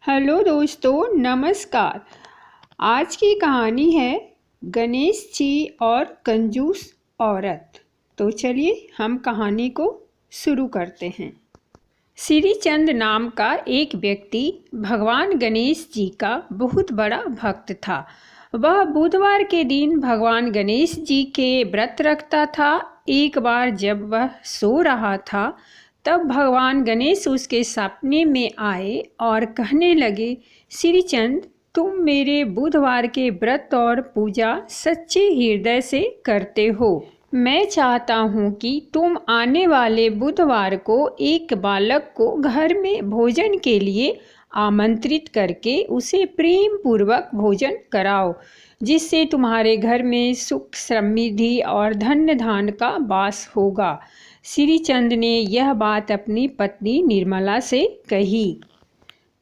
Hello दोस्तों, नमस्कार। आज की कहानी है गणेश जी और कंजूस औरत। तो चलिए हम कहानी को शुरू करते हैं। श्रीचंद नाम का एक व्यक्ति भगवान गणेश जी का बहुत बड़ा भक्त था। वह बुधवार के दिन भगवान गणेश जी के व्रत रखता था। एक बार जब वह सो रहा था तब भगवान गणेश उसके सपने में आए और कहने लगे, श्रीचंद, तुम मेरे बुधवार के व्रत और पूजा सच्चे हृदय से करते हो। मैं चाहता हूँ कि तुम आने वाले बुधवार को एक बालक को घर में भोजन के लिए आमंत्रित करके उसे प्रेम पूर्वक भोजन कराओ, जिससे तुम्हारे घर में सुख समृद्धि और धन धान्य का वास होगा। श्रीचंद ने यह बात अपनी पत्नी निर्मला से कही।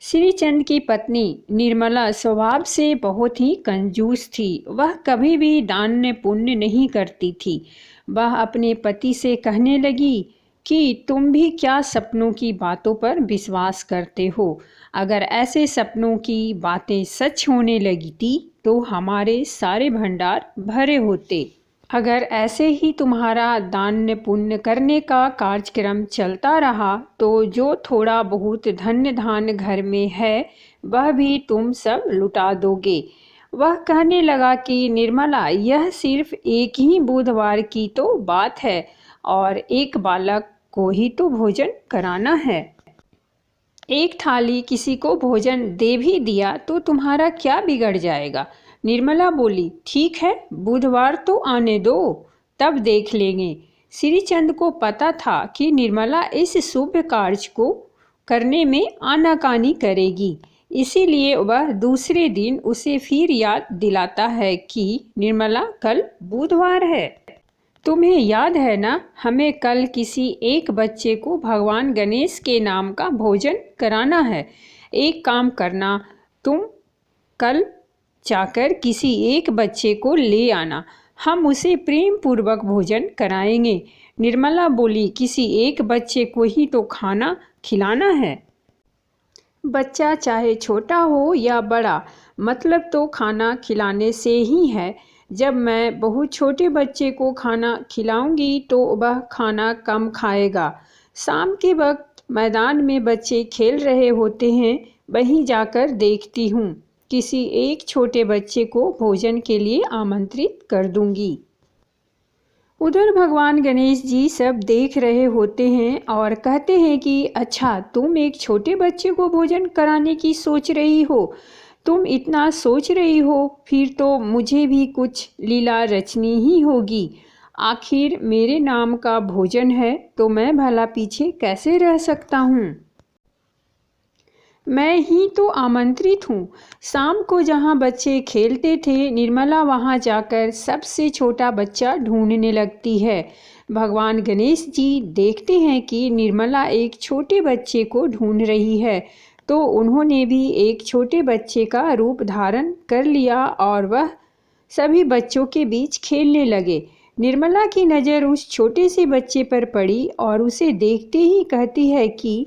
श्रीचंद की पत्नी निर्मला स्वभाव से बहुत ही कंजूस थी। वह कभी भी दान पुण्य नहीं करती थी। वह अपने पति से कहने लगी कि तुम भी क्या सपनों की बातों पर विश्वास करते हो। अगर ऐसे सपनों की बातें सच होने लगती तो हमारे सारे भंडार भरे होते। अगर ऐसे ही तुम्हारा दान पुण्य करने का कार्यक्रम चलता रहा तो जो थोड़ा बहुत धन्य धान्य घर में है वह भी तुम सब लुटा दोगे। वह कहने लगा कि निर्मला, यह सिर्फ एक ही बुधवार की तो बात है और एक बालक को ही तो भोजन कराना है। एक थाली किसी को भोजन दे भी दिया तो तुम्हारा क्या बिगड़ जाएगा। निर्मला बोली, ठीक है, बुधवार तो आने दो, तब देख लेंगे। श्रीचंद को पता था कि निर्मला इस शुभ कार्य को करने में आनाकानी करेगी, इसीलिए वह दूसरे दिन उसे फिर याद दिलाता है कि निर्मला, कल बुधवार है। तुम्हें याद है ना, हमें कल किसी एक बच्चे को भगवान गणेश के नाम का भोजन कराना है। एक काम करना, तुम कल जाकर किसी एक बच्चे को ले आना, हम उसे प्रेम पूर्वक भोजन कराएंगे। निर्मला बोली, किसी एक बच्चे को ही तो खाना खिलाना है। बच्चा चाहे छोटा हो या बड़ा, मतलब तो खाना खिलाने से ही है। जब मैं बहुत छोटे बच्चे को खाना खिलाऊंगी तो वह खाना कम खाएगा। शाम के वक्त मैदान में बच्चे खेल रहे होते हैं, वहीं जाकर देखती हूँ। किसी एक छोटे बच्चे को भोजन के लिए आमंत्रित कर दूंगी। उधर भगवान गणेश जी सब देख रहे होते हैं और कहते हैं कि अच्छा, तुम एक छोटे बच्चे को भोजन कराने की सोच रही हो। तुम इतना सोच रही हो, फिर तो मुझे भी कुछ लीला रचनी ही होगी। आखिर मेरे नाम का भोजन है तो मैं भला पीछे कैसे रह सकता हूँ। मैं ही तो आमंत्रित हूँ। शाम को जहाँ बच्चे खेलते थे, निर्मला वहाँ जाकर सबसे छोटा बच्चा ढूंढने लगती है। भगवान गणेश जी देखते हैं कि निर्मला एक छोटे बच्चे को ढूंढ रही है, तो उन्होंने भी एक छोटे बच्चे का रूप धारण कर लिया और वह सभी बच्चों के बीच खेलने लगे। निर्मला की नज़र उस छोटे से बच्चे पर पड़ी और उसे देखते ही कहती है कि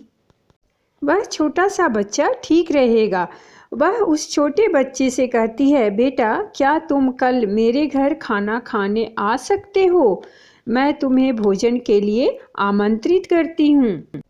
वह छोटा सा बच्चा ठीक रहेगा। वह उस छोटे बच्चे से कहती है, बेटा, क्या तुम कल मेरे घर खाना खाने आ सकते हो? मैं तुम्हें भोजन के लिए आमंत्रित करती हूँ।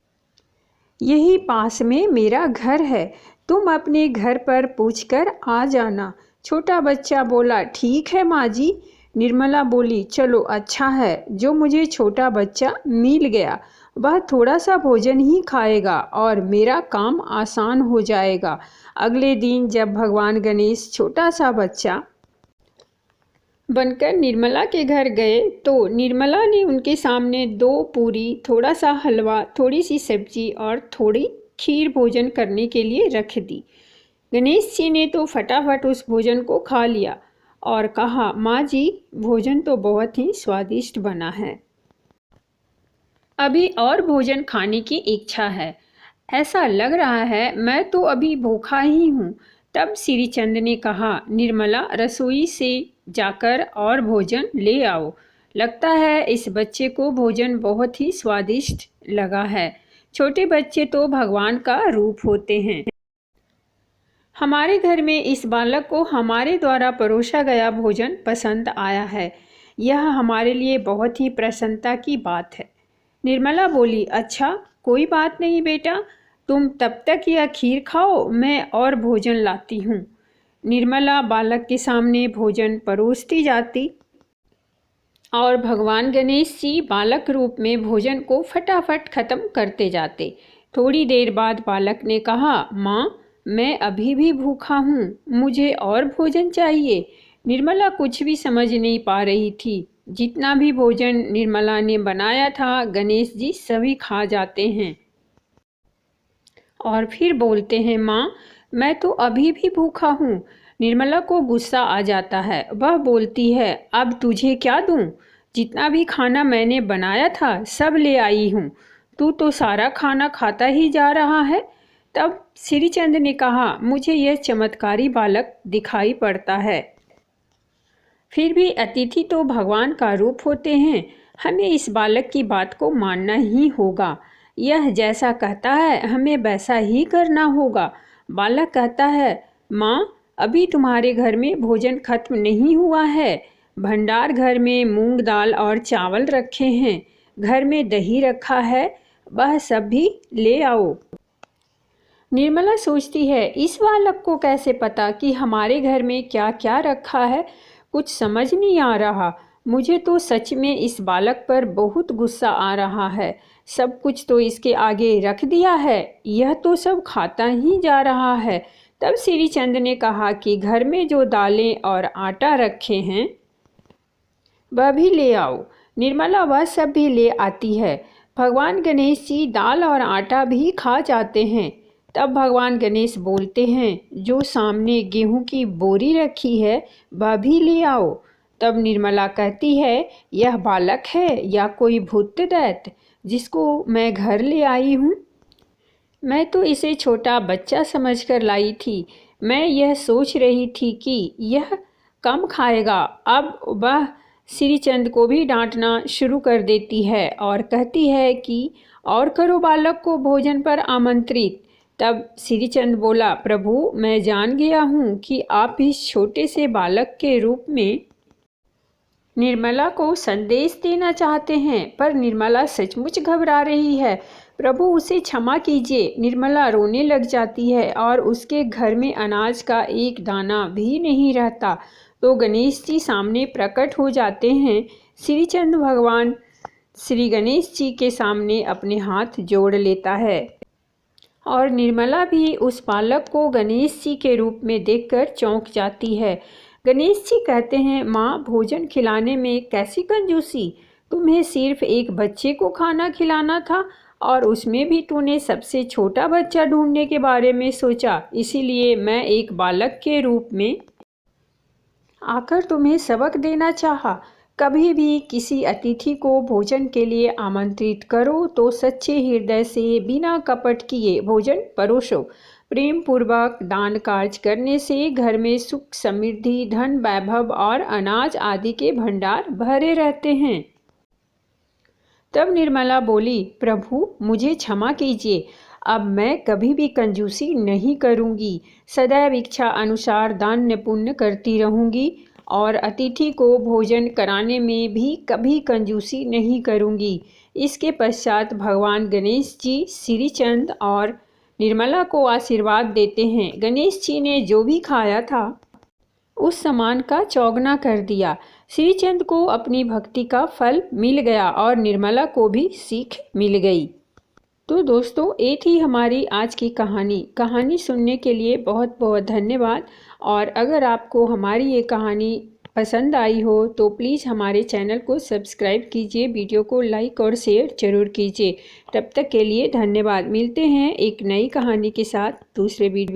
यही पास में मेरा घर है, तुम अपने घर पर पूछकर आ जाना। छोटा बच्चा बोला, ठीक है माँ जी। निर्मला बोली, चलो अच्छा है जो मुझे छोटा बच्चा मिल गया। वह थोड़ा सा भोजन ही खाएगा और मेरा काम आसान हो जाएगा। अगले दिन जब भगवान गणेश छोटा सा बच्चा बनकर निर्मला के घर गए तो निर्मला ने उनके सामने 2 पूरी, थोड़ा सा हलवा, थोड़ी सी सब्जी और थोड़ी खीर भोजन करने के लिए रख दी। गणेश जी ने तो फटाफट उस भोजन को खा लिया और कहा, माँ जी, भोजन तो बहुत ही स्वादिष्ट बना है। अभी और भोजन खाने की इच्छा है। ऐसा लग रहा है मैं तो अभी भूखा ही हूँ। तब श्रीचंद ने कहा, निर्मला, रसोई से जाकर और भोजन ले आओ। लगता है इस बच्चे को भोजन बहुत ही स्वादिष्ट लगा है। छोटे बच्चे तो भगवान का रूप होते हैं। हमारे घर में इस बालक को हमारे द्वारा परोसा गया भोजन पसंद आया है। यह हमारे लिए बहुत ही प्रसन्नता की बात है। निर्मला बोली, अच्छा कोई बात नहीं बेटा, तुम तब तक यह खीर खाओ, मैं और भोजन लाती हूँ। निर्मला बालक के सामने भोजन परोसती जाती और भगवान गणेश जी बालक रूप में भोजन को फटाफट खत्म करते जाते। थोड़ी देर बाद बालक ने कहा, माँ मैं अभी भी भूखा हूँ, मुझे और भोजन चाहिए। निर्मला कुछ भी समझ नहीं पा रही थी। जितना भी भोजन निर्मला ने बनाया था गणेश जी सभी खा जाते हैं और फिर बोलते हैं, माँ मैं तो अभी भी भूखा हूँ। निर्मला को गुस्सा आ जाता है। वह बोलती है, अब तुझे क्या दूँ? जितना भी खाना मैंने बनाया था सब ले आई हूँ, तू तो सारा खाना खाता ही जा रहा है। तब श्रीचंद ने कहा, मुझे यह चमत्कारी बालक दिखाई पड़ता है, फिर भी अतिथि तो भगवान का रूप होते हैं, हमें इस बालक की बात को मानना ही होगा। यह जैसा कहता है हमें वैसा ही करना होगा। बालक कहता है, माँ अभी तुम्हारे घर में भोजन खत्म नहीं हुआ है। भंडार घर में मूंग दाल और चावल रखे हैं, घर में दही रखा है, वह सब भी ले आओ। निर्मला सोचती है, इस बालक को कैसे पता कि हमारे घर में क्या क्या रखा है? कुछ समझ नहीं आ रहा। मुझे तो सच में इस बालक पर बहुत गुस्सा आ रहा है। सब कुछ तो इसके आगे रख दिया है, यह तो सब खाता ही जा रहा है। तब श्रीचंद ने कहा कि घर में जो दालें और आटा रखे हैं वह भी ले आओ। निर्मला वह सब भी ले आती है। भगवान गणेश जी दाल और आटा भी खा जाते हैं। तब भगवान गणेश बोलते हैं, जो सामने गेहूं की बोरी रखी है वह भी ले आओ। तब निर्मला कहती है, यह बालक है या कोई भूत दैत्य जिसको मैं घर ले आई हूँ? मैं तो इसे छोटा बच्चा समझकर लाई थी। मैं यह सोच रही थी कि यह कम खाएगा। अब वह श्रीचंद को भी डांटना शुरू कर देती है और कहती है कि और करो बालक को भोजन पर आमंत्रित। तब श्रीचंद बोला, प्रभु मैं जान गया हूँ कि आप इस छोटे से बालक के रूप में निर्मला को संदेश देना चाहते हैं, पर निर्मला सचमुच घबरा रही है। प्रभु उसे क्षमा कीजिए। निर्मला रोने लग जाती है और उसके घर में अनाज का एक दाना भी नहीं रहता। तो गणेश जी सामने प्रकट हो जाते हैं। श्रीचंद भगवान श्री गणेश जी के सामने अपने हाथ जोड़ लेता है और निर्मला भी उस बालक को गणेश जी के रूप में देखकर चौंक जाती है। गणेश जी कहते हैं, माँ भोजन खिलाने में कैसी कंजूसी? तुम्हें सिर्फ एक बच्चे को खाना खिलाना था और उसमें भी तूने सबसे छोटा बच्चा ढूंढने के बारे में सोचा। इसीलिए मैं एक बालक के रूप में आकर तुम्हें सबक देना चाहा। कभी भी किसी अतिथि को भोजन के लिए आमंत्रित करो तो सच्चे हृदय से बिना कपट किए भोजन परोसो। प्रेम पूर्वक दान कार्य करने से घर में सुख समृद्धि धन वैभव और अनाज आदि के भंडार भरे रहते हैं। तब निर्मला बोली, प्रभु मुझे क्षमा कीजिए, अब मैं कभी भी कंजूसी नहीं करूंगी। सदैव इच्छा अनुसार दान पुण्य करती रहूंगी और अतिथि को भोजन कराने में भी कभी कंजूसी नहीं करूंगी। इसके पश्चात भगवान गणेश जी श्रीचंद और निर्मला को आशीर्वाद देते हैं। गणेश जी ने जो भी खाया था उस सामान का चौगुना कर दिया। श्रीचंद को अपनी भक्ति का फल मिल गया और निर्मला को भी सीख मिल गई। तो दोस्तों ये थी हमारी आज की कहानी सुनने के लिए बहुत बहुत धन्यवाद। और अगर आपको हमारी ये कहानी पसंद आई हो तो प्लीज़ हमारे चैनल को सब्सक्राइब कीजिए, वीडियो को लाइक और शेयर जरूर कीजिए। तब तक के लिए धन्यवाद। मिलते हैं एक नई कहानी के साथ दूसरे वीडियो।